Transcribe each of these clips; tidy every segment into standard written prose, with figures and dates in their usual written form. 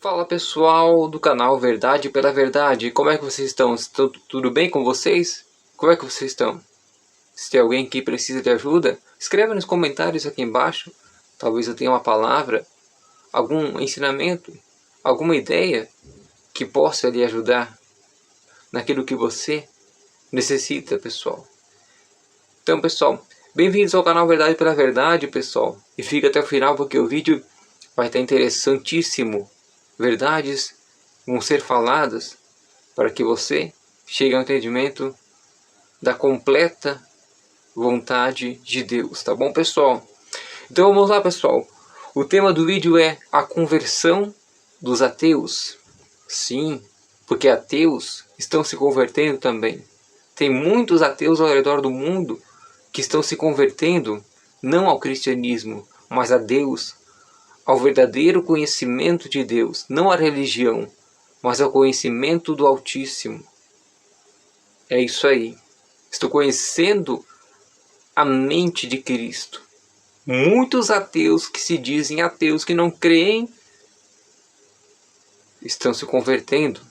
Fala pessoal do canal Verdade pela Verdade, como é que vocês estão? Estão tudo bem com vocês? Como é que vocês estão? Se tem alguém que precisa de ajuda, escreve nos comentários aqui embaixo. Talvez eu tenha uma palavra, algum ensinamento, alguma ideia que possa lhe ajudar naquilo que você necessita, pessoal. Então pessoal, bem-vindos ao canal Verdade pela Verdade, pessoal. E fica até o final porque o vídeo vai estar interessantíssimo. Verdades vão ser faladas para que você chegue ao entendimento da completa vontade de Deus, tá bom, pessoal? Então vamos lá, pessoal. O tema do vídeo é a conversão dos ateus. Sim, porque ateus estão se convertendo também. Tem muitos ateus ao redor do mundo que estão se convertendo não ao cristianismo, mas a Deus, ao verdadeiro conhecimento de Deus, não à religião, mas ao conhecimento do Altíssimo. É isso aí. Estou conhecendo a mente de Cristo. Muitos ateus que se dizem ateus, que não creem, estão se convertendo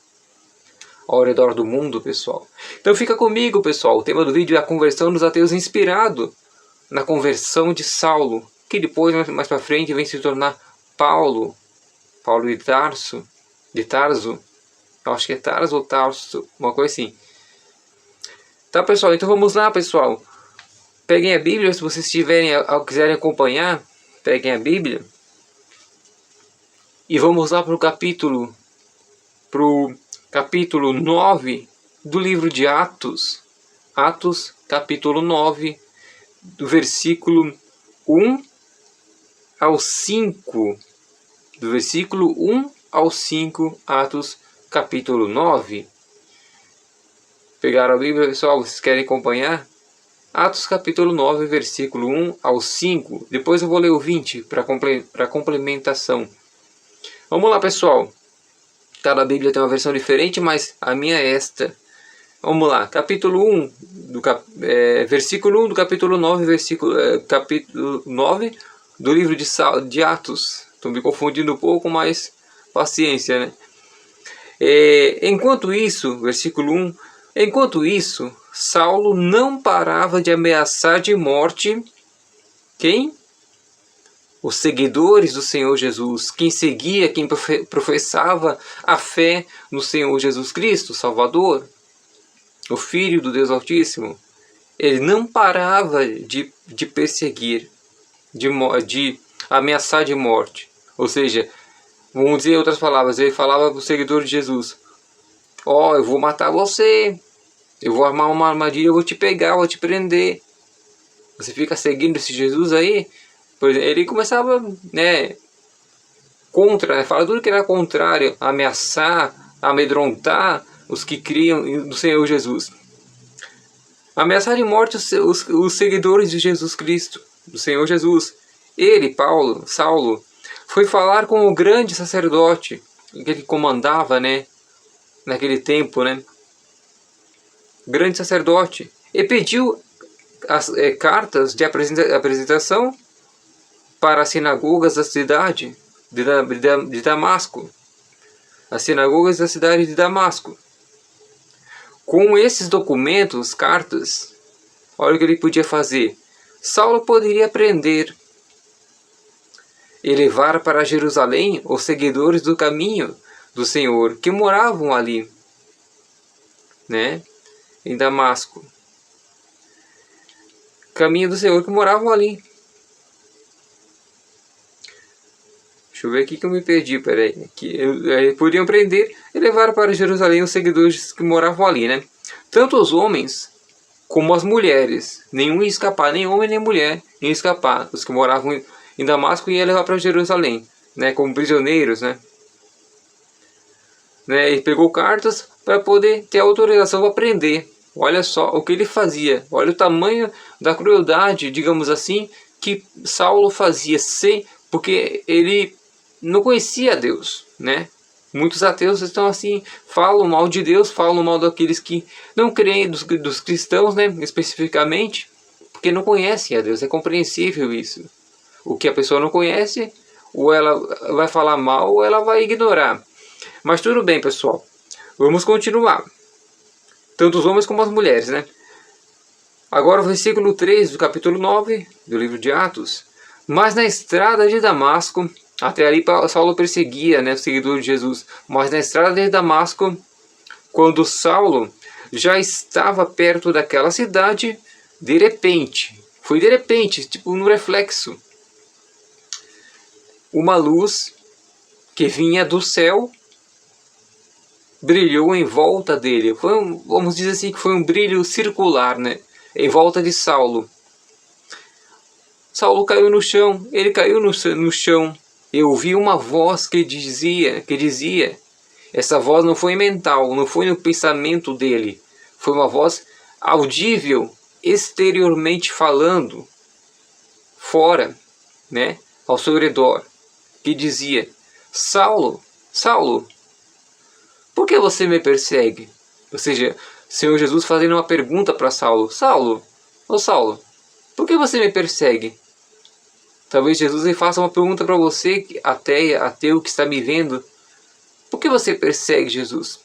ao redor do mundo, pessoal. Então fica comigo, pessoal. O tema do vídeo é a conversão dos ateus, inspirado na conversão de Saulo, que depois, mais para frente, vem se tornar Paulo de Tarso, eu acho que é Tarso ou Tarso, uma coisa assim. Tá, pessoal, então vamos lá, pessoal. Peguem a Bíblia, se vocês quiserem acompanhar, peguem a Bíblia. E vamos lá para o capítulo 9 do livro de Atos. Atos, capítulo 9, do versículo 1 ao 5. Do versículo 1 ao 5, Atos, capítulo 9. Pegaram a Bíblia, pessoal? Vocês querem acompanhar? Atos, capítulo 9, versículo 1 ao 5. Depois eu vou ler o 20 para complementação. Vamos lá, pessoal. Cada Bíblia tem uma versão diferente, mas a minha é esta. Vamos lá. Capítulo 1, versículo 1 do capítulo 9, capítulo 9 do livro de Atos. Estou me confundindo um pouco, mas paciência, né? Enquanto isso, versículo 1, enquanto isso, Saulo não parava de ameaçar de morte quem? Os seguidores do Senhor Jesus, quem professava a fé no Senhor Jesus Cristo, Salvador, o Filho do Deus Altíssimo. Ele não parava de perseguir, de ameaçar de morte. Ou seja, vamos dizer em outras palavras, ele falava para os seguidores de Jesus: ó, eu vou matar você, eu vou armar uma armadilha, eu vou te pegar, eu vou te prender. Você fica seguindo esse Jesus aí? Por exemplo, ele começava, fala tudo que era contrário, ameaçar, amedrontar os que criam no Senhor Jesus. Ameaçar de morte os seguidores de Jesus Cristo, do Senhor Jesus. Ele, Saulo, foi falar com o grande sacerdote, que ele comandava, naquele tempo, grande sacerdote, e pediu as cartas de apresentação para as sinagogas da cidade de Damasco. As sinagogas da cidade de Damasco. Com esses documentos, cartas, olha o que ele podia fazer. Saulo poderia prender e levar para Jerusalém os seguidores do caminho do Senhor que moravam ali, em Damasco. Caminho do Senhor que moravam ali. Deixa eu ver aqui que eu me perdi, peraí. Podiam prender e levar para Jerusalém os seguidores que moravam ali, Tanto os homens como as mulheres. Nenhum ia escapar, nem homem nem mulher ia escapar. Os que moravam em Damasco iam levar para Jerusalém, como prisioneiros, Ele pegou cartas para poder ter autorização para prender. Olha só o que ele fazia. Olha o tamanho da crueldade, digamos assim, que Saulo fazia, porque ele não conhecia Deus, Muitos ateus estão assim, falam mal de Deus, falam mal daqueles que não creem, dos cristãos, especificamente, porque não conhecem a Deus. É compreensível isso. O que a pessoa não conhece, ou ela vai falar mal, ou ela vai ignorar. Mas tudo bem, pessoal. Vamos continuar. Tanto os homens como as mulheres, né? Agora o versículo 3 do capítulo 9 do livro de Atos. Mas na estrada de Damasco, até ali Saulo perseguia, né, o seguidor de Jesus. Mas na estrada de Damasco, quando Saulo já estava perto daquela cidade, de repente, foi de repente, tipo no reflexo, uma luz que vinha do céu brilhou em volta dele. Vamos dizer assim, que foi um brilho circular, né, em volta de Saulo. Saulo caiu no chão, ele caiu no chão. Eu ouvi uma voz que dizia, essa voz não foi mental, não foi no pensamento dele, foi uma voz audível, exteriormente falando, fora, né, ao seu redor, que dizia: Saulo, Saulo, por que você me persegue? Ou seja, Senhor Jesus fazendo uma pergunta para Saulo: Saulo, ô Saulo, por que você me persegue? Talvez Jesus faça uma pergunta para você, ateu que está me vendo: por que você persegue, Jesus?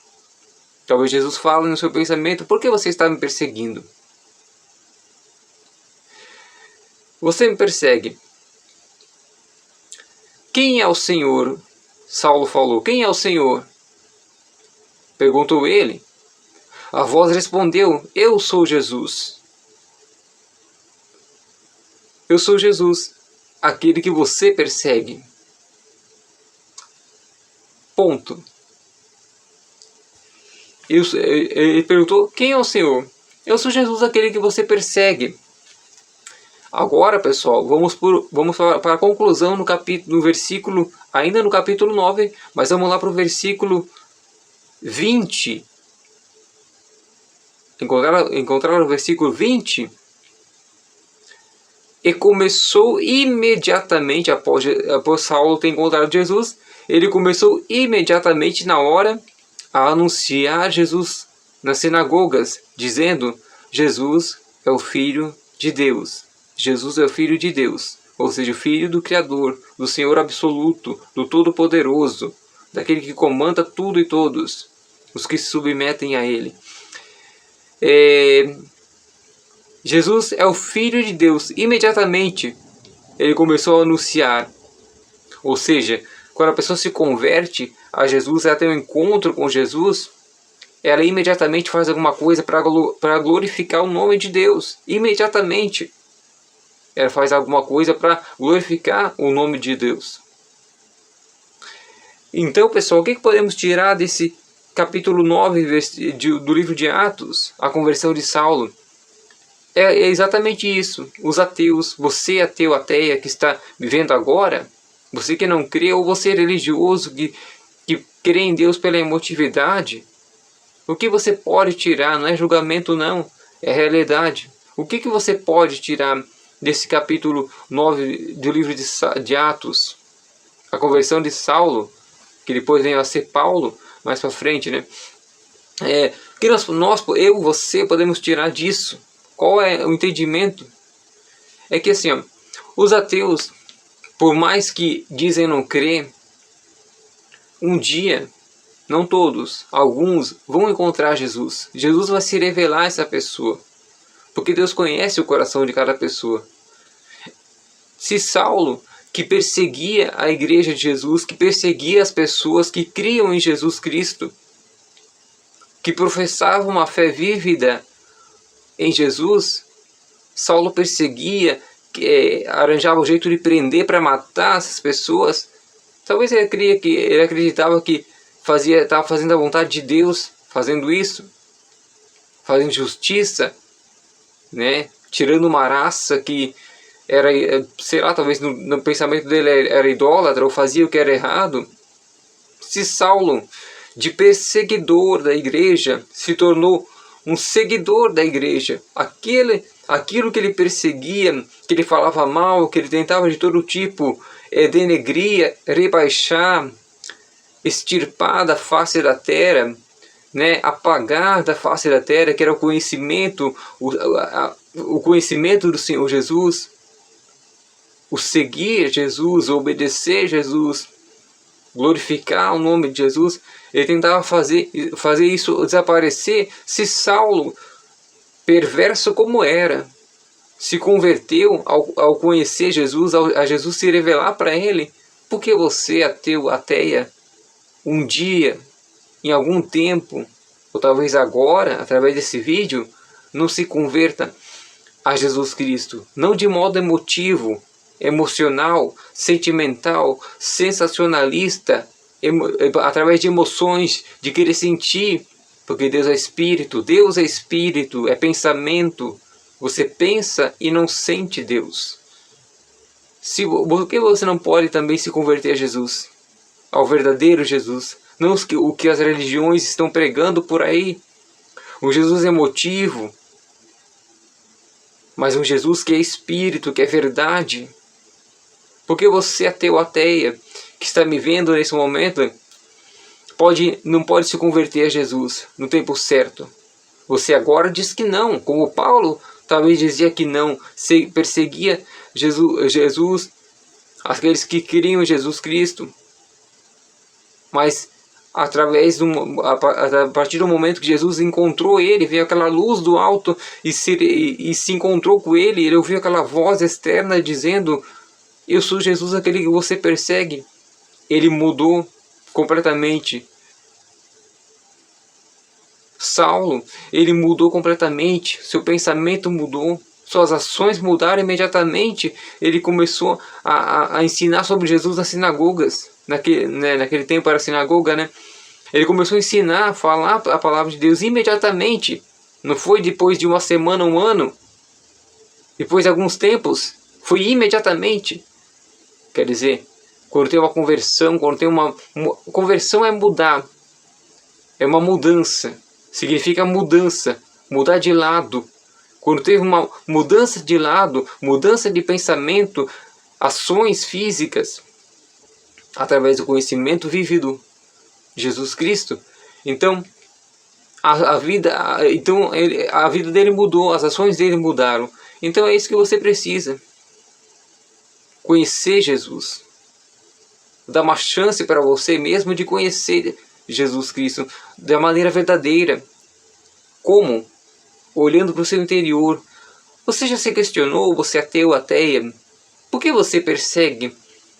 Talvez Jesus fale no seu pensamento: por que você está me perseguindo? Você me persegue. Quem é o Senhor? Saulo falou: quem é o Senhor? Perguntou ele. A voz respondeu: eu sou Jesus. Eu sou Jesus, aquele que você persegue. Ponto. Ele perguntou: quem é o Senhor? Eu sou Jesus, aquele que você persegue. Agora, pessoal, vamos para a conclusão no versículo, ainda no capítulo 9, mas vamos lá para o versículo 20. Encontrar o versículo 20. E começou imediatamente, após Saulo ter encontrado Jesus, ele começou imediatamente na hora a anunciar Jesus nas sinagogas, dizendo: Jesus é o Filho de Deus. Jesus é o Filho de Deus, ou seja, o Filho do Criador, do Senhor absoluto, do Todo-Poderoso, daquele que comanda tudo e todos, os que se submetem a Ele. Jesus é o Filho de Deus. Imediatamente ele começou a anunciar. Ou seja, quando a pessoa se converte a Jesus, ela tem um encontro com Jesus, ela imediatamente faz alguma coisa para glorificar o nome de Deus. Imediatamente ela faz alguma coisa para glorificar o nome de Deus. Então, pessoal, o que podemos tirar desse capítulo 9 do livro de Atos, a conversão de Saulo? É exatamente isso. Os ateus, você ateu, ateia, que está vivendo agora, você que não crê, ou você religioso que crê em Deus pela emotividade, o que você pode tirar? Não é julgamento não, é realidade. O que você pode tirar desse capítulo 9 do livro de Atos? A conversão de Saulo, que depois veio a ser Paulo, mais para frente, né? O que eu, você, podemos tirar disso? Qual é o entendimento? É que assim, os ateus, por mais que dizem não crer, um dia, não todos, alguns vão encontrar Jesus. Jesus vai se revelar a essa pessoa, porque Deus conhece o coração de cada pessoa. Se Saulo, que perseguia a igreja de Jesus, que perseguia as pessoas que criam em Jesus Cristo, que professavam uma fé vívida em Jesus, Saulo perseguia, arranjava um jeito de prender para matar essas pessoas. Talvez ele acreditava que estava fazendo a vontade de Deus, fazendo isso, fazendo justiça, né? Tirando uma raça que era, sei lá, talvez no pensamento dele era idólatra ou fazia o que era errado. Se Saulo, de perseguidor da igreja, se tornou um seguidor da igreja, aquilo que ele perseguia, que ele falava mal, que ele tentava de todo tipo denegrir, rebaixar, extirpar da face da terra, né, apagar da face da terra, que era o conhecimento do Senhor Jesus, o seguir Jesus, o obedecer Jesus, glorificar o nome de Jesus, ele tentava fazer isso desaparecer. Se Saulo, perverso como era, se converteu ao conhecer Jesus, a Jesus se revelar para ele, por que você, ateu, ateia, um dia, em algum tempo, ou talvez agora, através desse vídeo, não se converta a Jesus Cristo? Não de modo emotivo, emocional, sentimental, sensacionalista, através de emoções, de querer sentir, porque Deus é espírito, é pensamento. Você pensa e não sente Deus. Por que você não pode também se converter a Jesus? Ao verdadeiro Jesus? Não o que as religiões estão pregando por aí. Um Jesus emotivo, mas um Jesus que é espírito, que é verdade. Porque você, ateu, ateia, que está me vendo nesse momento, não pode se converter a Jesus no tempo certo. Você agora diz que não, como Paulo talvez dizia que não, perseguia Jesus, aqueles que queriam Jesus Cristo. Mas a partir do momento que Jesus encontrou ele, veio aquela luz do alto e se encontrou com ele, ele ouviu aquela voz externa dizendo: eu sou Jesus, aquele que você persegue. Ele mudou completamente. Saulo, ele mudou completamente, seu pensamento mudou, suas ações mudaram imediatamente. Ele começou a ensinar sobre Jesus nas sinagogas. Naquele tempo era sinagoga, né? Ele começou a ensinar, a falar a palavra de Deus imediatamente. Não foi depois de uma semana, um ano. Depois de alguns tempos. Foi imediatamente. Quer dizer, quando tem uma conversão, conversão é mudar. É uma mudança. Significa mudança. Mudar de lado. Quando teve uma mudança de lado, mudança de pensamento, ações físicas, através do conhecimento vívido de Jesus Cristo, então a vida dele mudou, as ações dele mudaram. Então é isso que você precisa. Conhecer Jesus. Dar uma chance para você mesmo de conhecer Jesus Cristo da maneira verdadeira. Como? Olhando para o seu interior. Você já se questionou, você ateu, ateia? Por que você persegue?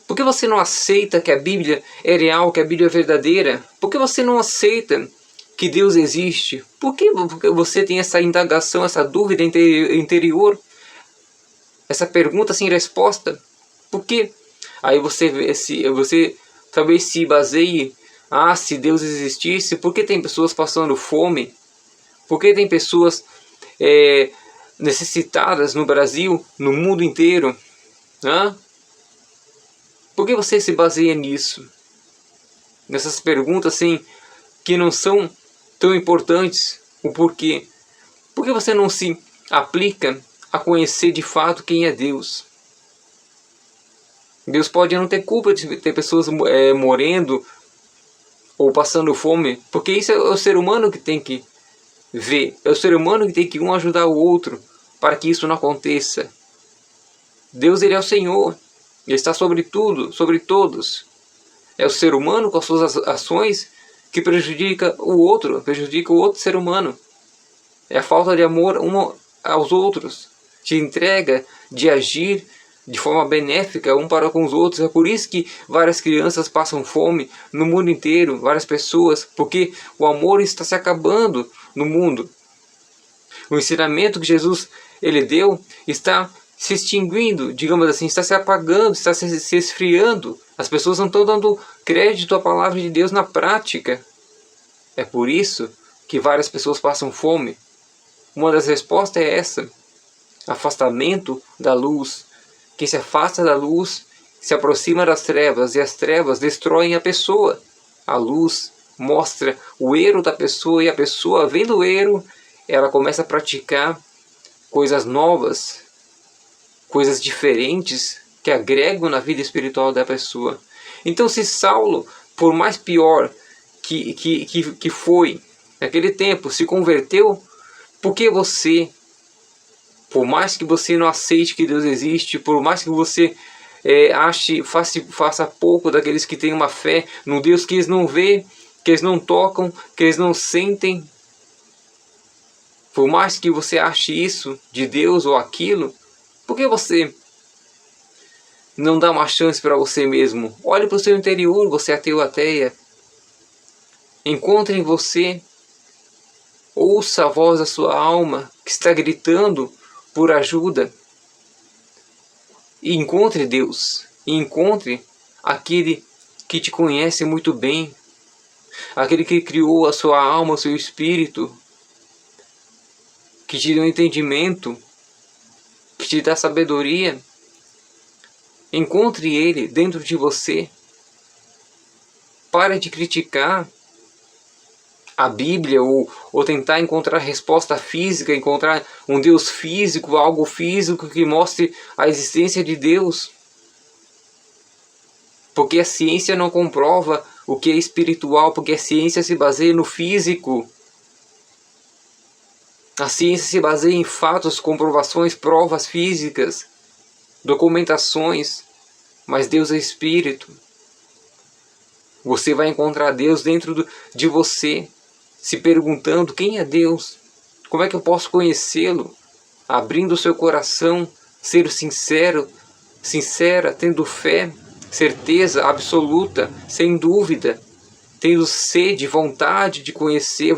Por que você não aceita que a Bíblia é real, que a Bíblia é verdadeira? Por que você não aceita que Deus existe? Por que você tem essa indagação, essa dúvida interior? Essa pergunta sem resposta? Por quê? Aí você talvez se baseie: se Deus existisse, por que tem pessoas passando fome? Por que tem pessoas necessitadas no Brasil, no mundo inteiro? Por que você se baseia nisso? Nessas perguntas assim, que não são tão importantes. O porquê? Por que você não se aplica a conhecer de fato quem é Deus? Deus pode não ter culpa de ter pessoas morrendo ou passando fome, porque isso é o ser humano que tem que ver. É o ser humano que tem que ajudar o outro para que isso não aconteça. Deus, ele é o Senhor. Ele está sobre tudo, sobre todos. É o ser humano com as suas ações que prejudica o outro ser humano. É a falta de amor um aos outros, de entrega, de agir de forma benéfica um para com os outros. É por isso que várias crianças passam fome no mundo inteiro, várias pessoas, porque o amor está se acabando no mundo. O ensinamento que Jesus ele deu está se extinguindo, digamos assim, está se apagando, está se esfriando. As pessoas não estão dando crédito à palavra de Deus na prática. É por isso que várias pessoas passam fome. Uma das respostas é essa: afastamento da luz. Quem se afasta da luz se aproxima das trevas, e as trevas destroem a pessoa. A luz mostra o erro da pessoa, e a pessoa, vendo o erro, ela começa a praticar coisas novas, coisas diferentes que agregam na vida espiritual da pessoa. Então, se Saulo, por mais pior que foi naquele tempo, se converteu, por que você, por mais que você não aceite que Deus existe, por mais que você faça pouco daqueles que têm uma fé num Deus que eles não vê, que eles não tocam, que eles não sentem. Por mais que você ache isso de Deus ou aquilo, por que você não dá uma chance para você mesmo? Olhe para o seu interior, você é ateu, ateia. Encontre em você, ouça a voz da sua alma que está gritando por ajuda. E encontre Deus, e encontre aquele que te conhece muito bem, aquele que criou a sua alma, o seu espírito, que te deu entendimento, que te dá sabedoria. Encontre Ele dentro de você. Pare de criticar a Bíblia ou tentar encontrar resposta física, encontrar um Deus físico, algo físico que mostre a existência de Deus. Porque a ciência não comprova o que é espiritual, porque a ciência se baseia no físico. A ciência se baseia em fatos, comprovações, provas físicas, documentações, mas Deus é espírito. Você vai encontrar Deus dentro de você, se perguntando quem é Deus, como é que eu posso conhecê-lo, abrindo o seu coração, ser sincero, sincera, tendo fé, certeza absoluta, sem dúvida, tendo sede, vontade de conhecer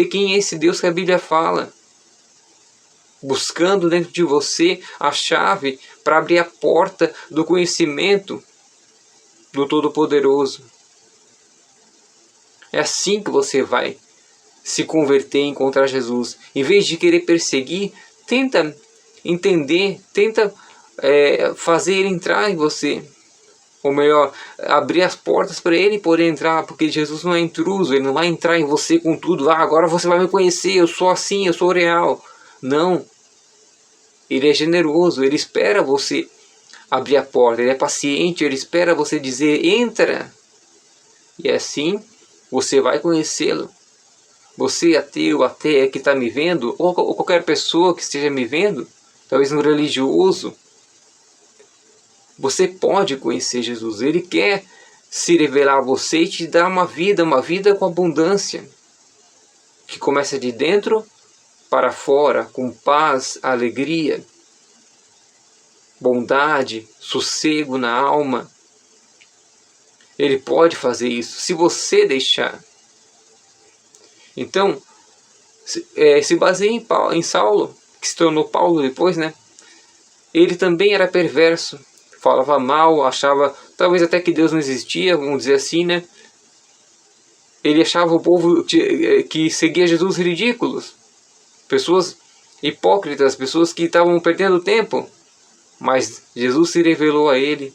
quem é esse Deus que a Bíblia fala. Buscando dentro de você a chave para abrir a porta do conhecimento do Todo-Poderoso. É assim que você vai se converter e encontrar Jesus. Em vez de querer perseguir, tenta entender, tenta fazer Ele entrar em você. Ou melhor, abrir as portas para Ele poder entrar, porque Jesus não é intruso, Ele não vai entrar em você com tudo. Agora você vai me conhecer, eu sou assim, eu sou real. Não. Ele é generoso, Ele espera você abrir a porta, Ele é paciente, Ele espera você dizer, entra. E assim você vai conhecê-lo. Você, ateu, ateia que está me vendo, ou qualquer pessoa que esteja me vendo, talvez um religioso, você pode conhecer Jesus. Ele quer se revelar a você e te dar uma vida com abundância, que começa de dentro para fora, com paz, alegria, bondade, sossego na alma. Ele pode fazer isso, se você deixar. Então, se baseia em Saulo, que se tornou Paulo depois, né? Ele também era perverso, falava mal, achava, talvez até que Deus não existia, vamos dizer assim, né? Ele achava o povo que seguia Jesus ridículos, pessoas hipócritas, pessoas que estavam perdendo tempo. Mas Jesus se revelou a ele,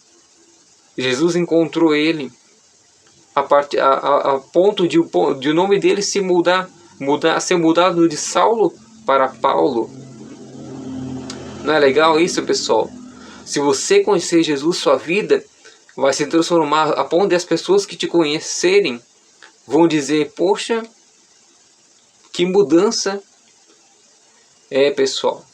Jesus encontrou ele, a ponto de o nome dele ser mudado de Saulo para Paulo. Não é legal isso, pessoal? Se você conhecer Jesus, sua vida vai se transformar a ponto de as pessoas que te conhecerem vão dizer, poxa, que mudança. Pessoal,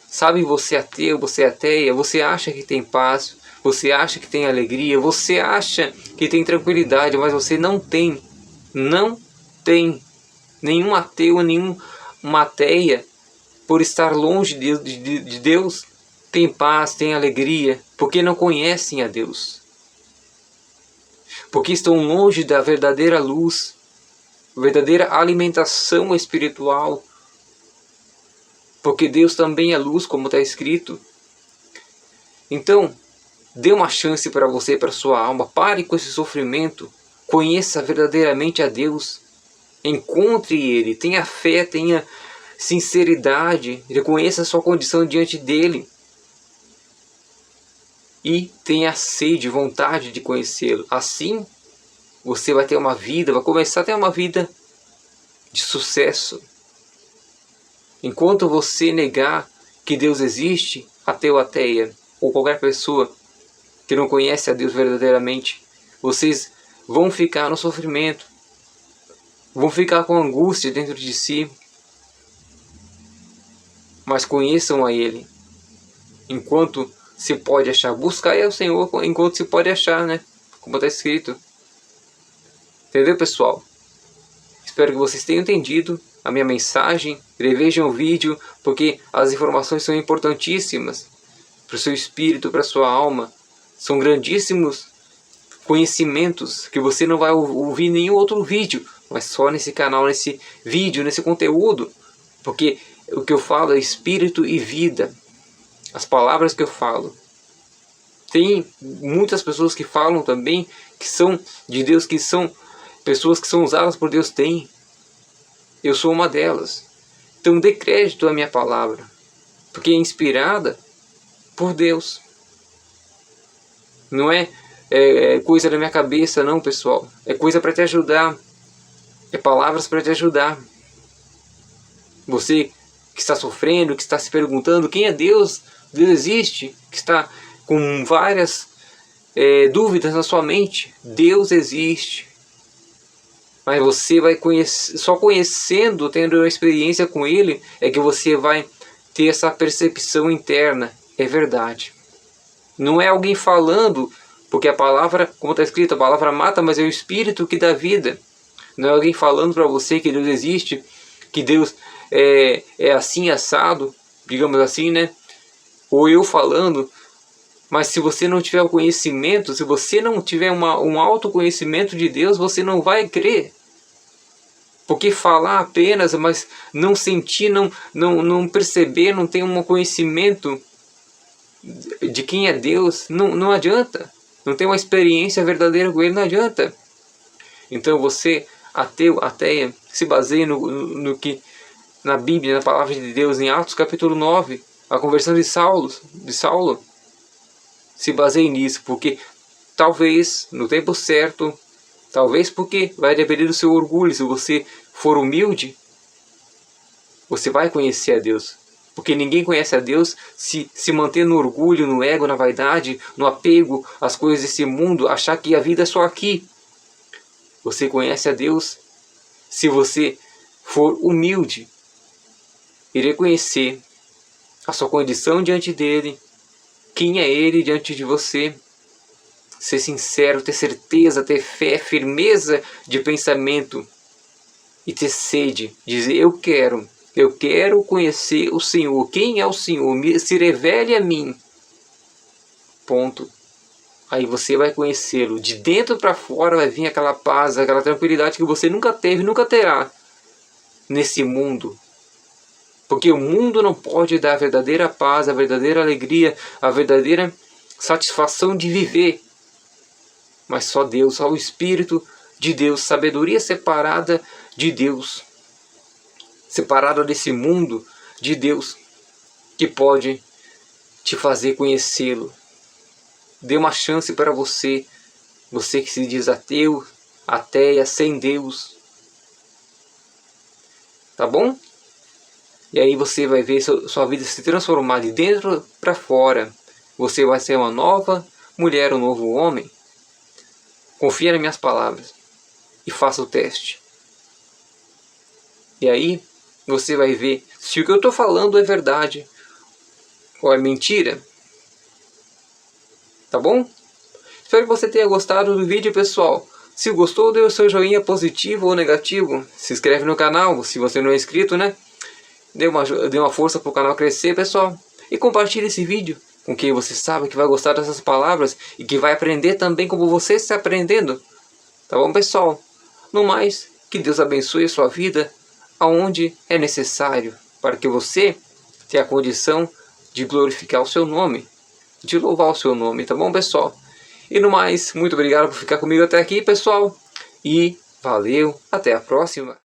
sabe, você é ateu, você é ateia, você acha que tem paz, você acha que tem alegria, você acha que tem tranquilidade, mas você não tem. Não tem. Nenhum ateu, nenhuma ateia, por estar longe de Deus, tem paz, tem alegria, porque não conhecem a Deus. Porque estão longe da verdadeira luz, verdadeira alimentação espiritual. Porque Deus também é luz, como está escrito. Então, dê uma chance para você, para sua alma. Pare com esse sofrimento. Conheça verdadeiramente a Deus. Encontre Ele. Tenha fé, tenha sinceridade. Reconheça a sua condição diante dEle. E tenha sede, vontade de conhecê-lo. Assim, você vai ter uma vida, vai começar a ter uma vida de sucesso. Enquanto você negar que Deus existe, ateu, ateia, ou qualquer pessoa que não conhece a Deus verdadeiramente, vocês vão ficar no sofrimento, vão ficar com angústia dentro de si, mas conheçam a Ele, enquanto se pode achar. Buscai ao Senhor enquanto se pode achar, né? Como está escrito. Entendeu, pessoal? Espero que vocês tenham entendido a minha mensagem. Revejam o vídeo, porque as informações são importantíssimas para o seu espírito, para a sua alma. São grandíssimos conhecimentos que você não vai ouvir em nenhum outro vídeo, mas só nesse canal, nesse vídeo, nesse conteúdo. Porque o que eu falo é espírito e vida. As palavras que eu falo. Tem muitas pessoas que falam também que são de Deus, que são pessoas que são usadas por Deus. Tem. Eu sou uma delas. Então dê crédito à minha palavra, porque é inspirada por Deus. Não é coisa da minha cabeça, não, pessoal. É coisa para te ajudar. É palavras para te ajudar. Você que está sofrendo, que está se perguntando quem é Deus, Deus existe, que está com várias dúvidas na sua mente, Deus existe. Mas você vai conhecer, só conhecendo, tendo uma experiência com Ele, é que você vai ter essa percepção interna. É verdade. Não é alguém falando, porque a palavra, como está escrito, a palavra mata, mas é o Espírito que dá vida. Não é alguém falando para você que Deus existe, que Deus é assim assado, digamos assim, né? Ou eu falando. Mas se você não tiver o conhecimento, se você não tiver um autoconhecimento de Deus, você não vai crer. Porque falar apenas, mas não sentir, não perceber, não ter um conhecimento de quem é Deus, não adianta. Não tem uma experiência verdadeira com Ele, não adianta. Então você, ateu, ateia, se baseia no que na Bíblia, na palavra de Deus, em Atos capítulo 9, a conversão de Saulo. Se baseie nisso, porque talvez no tempo certo, talvez porque vai depender do seu orgulho. Se você for humilde, você vai conhecer a Deus. Porque ninguém conhece a Deus se manter no orgulho, no ego, na vaidade, no apego às coisas desse mundo, achar que a vida é só aqui. Você conhece a Deus se você for humilde e reconhecer a sua condição diante dele, quem é Ele diante de você, ser sincero, ter certeza, ter fé, firmeza de pensamento e ter sede, dizer eu quero conhecer o Senhor, quem é o Senhor, se revele a mim, ponto. Aí você vai conhecê-lo, de dentro para fora vai vir aquela paz, aquela tranquilidade que você nunca teve, nunca terá nesse mundo. Porque o mundo não pode dar a verdadeira paz, a verdadeira alegria, a verdadeira satisfação de viver. Mas só Deus, só o Espírito de Deus, sabedoria separada de Deus, separada desse mundo de Deus, que pode te fazer conhecê-lo. Dê uma chance para você, você que se diz ateu, ateia, sem Deus. Tá bom? E aí você vai ver sua vida se transformar de dentro para fora. Você vai ser uma nova mulher, um novo homem. Confia nas minhas palavras e faça o teste. E aí você vai ver se o que eu estou falando é verdade ou é mentira. Tá bom? Espero que você tenha gostado do vídeo, pessoal. Se gostou, dê o seu joinha positivo ou negativo. Se inscreve no canal, se você não é inscrito, né? Dê uma força para o canal crescer, pessoal. E compartilhe esse vídeo com quem você sabe que vai gostar dessas palavras e que vai aprender também como você está aprendendo. Tá bom, pessoal? No mais, que Deus abençoe a sua vida aonde é necessário para que você tenha a condição de glorificar o seu nome, de louvar o seu nome, tá bom, pessoal? E no mais, muito obrigado por ficar comigo até aqui, pessoal. E valeu, até a próxima.